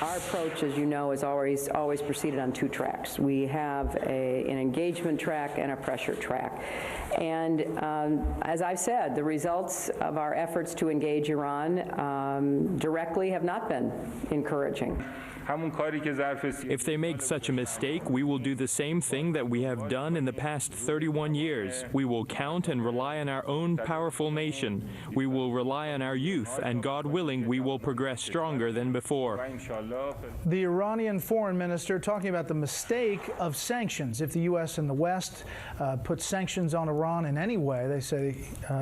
Our approach, as you know, is always proceeded on two tracks. We have an engagement track and a pressure track. And as I've said, the results of our efforts to engage Iran directly have not been encouraging. If they make such a mistake, we will do the same thing that we have done in the past 31 years. We will count and rely on our own powerful nation. We will rely on our youth, and God willing, we will progress stronger than before. The Iranian foreign minister talking about the mistake of sanctions. If the U.S. and the West put sanctions on Iran in any way, they say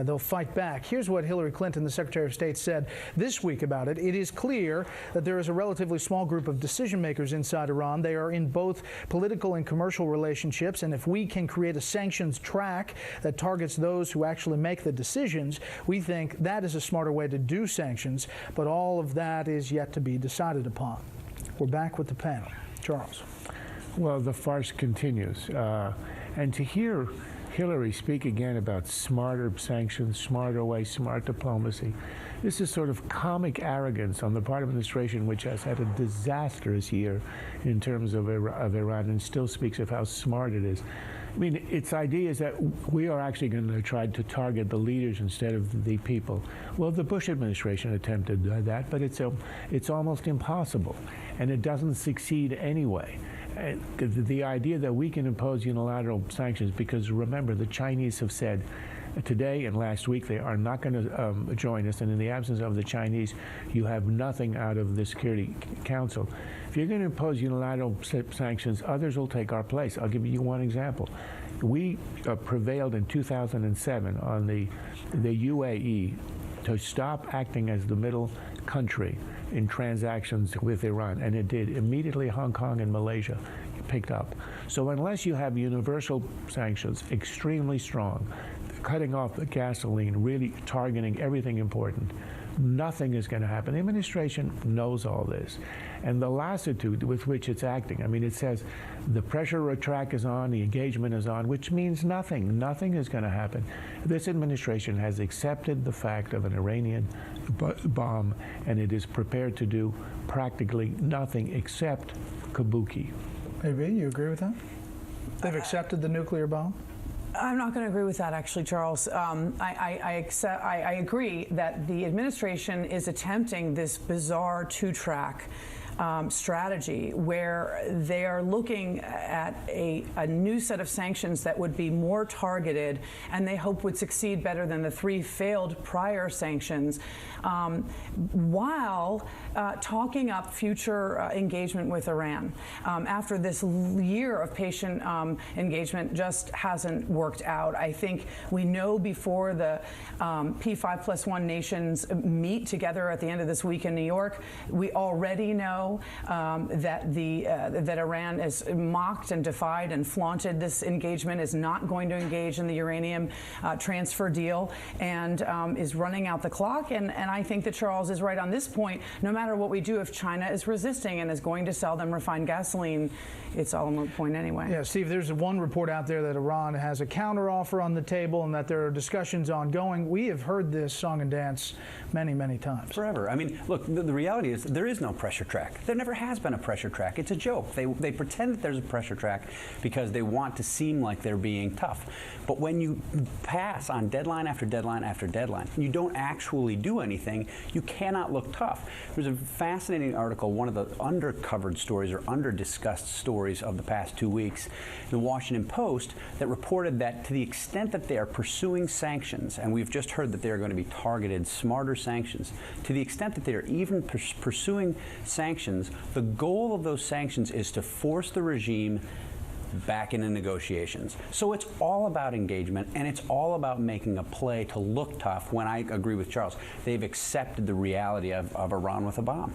they'll fight back. Here's what Hillary Clinton, the Secretary of State, said this week about it. It is clear that there is a relatively small group of decision makers inside Iran. They are in both political and commercial relationships, and if we can create a sanctions track that targets those who actually make the decisions, we think that is a smarter way to do sanctions, but all of that is yet to be decided upon. We're back with the panel. Charles. Well, the farce continues. And to hear Hillary speak again about smarter sanctions, smarter ways, smart diplomacy, this is sort of comic arrogance on the part of an administration which has had a disastrous year in terms of Iran and still speaks of how smart it is. I mean, its idea is that we are actually going to try to target the leaders instead of the people. Well, the Bush administration attempted that, but it's almost impossible, and it doesn't succeed anyway. The idea that we can impose unilateral sanctions, because remember, the Chinese have said today and last week they are not going to join us, and in the absence of the Chinese, you have nothing out of the Security Council. If you're going to impose unilateral sanctions, others will take our place. I'll give you one example. We prevailed in 2007 on the UAE to stop acting as the middle country in transactions with Iran, and it did. Immediately Hong Kong and Malaysia picked up. So unless you have universal sanctions, extremely strong, cutting off the gasoline, really targeting everything important, nothing is going to happen. The administration knows all this. And the lassitude with which it's acting, I mean, it says the pressure track is on, the engagement is on, which means nothing. Nothing is going to happen. This administration has accepted the fact of an Iranian bomb, and it is prepared to do practically nothing except kabuki. Maybe you agree with that? They've accepted the nuclear bomb? I'm not going to agree with that, actually, Charles. I agree that the administration is attempting this bizarre two-track strategy where they are looking at a new set of sanctions that would be more targeted and they hope would succeed better than the three failed prior sanctions, while talking up future engagement with Iran. After this year of patient engagement just hasn't worked out. I think we know before the P5+1 nations meet together at the end of this week in New York, we already know that Iran has mocked and defied and flaunted this engagement, is not going to engage in the uranium transfer deal, and is running out the clock. And I think that Charles is right on this point. No matter what we do, if China is resisting and is going to sell them refined gasoline, it's all a moot point anyway. Yeah, Steve, there's one report out there that Iran has a counteroffer on the table and that there are discussions ongoing. We have heard this song and dance many, many times. Forever. I mean, look, the reality is there is no pressure track. There never has been a pressure track. It's a joke. They pretend that there's a pressure track because they want to seem like they're being tough. But when you pass on deadline after deadline after deadline, you don't actually do anything, you cannot look tough. There's a fascinating article, one of the undercovered stories or under-discussed stories of the past 2 weeks in the Washington Post that reported that to the extent that they are pursuing sanctions, and we've just heard that they are going to be targeted smarter sanctions, to the extent that they are even pursuing sanctions, the goal of those sanctions is to force the regime back into negotiations. So it's all about engagement, and it's all about making a play to look tough when I agree with Charles. They've accepted the reality of Iran with a bomb.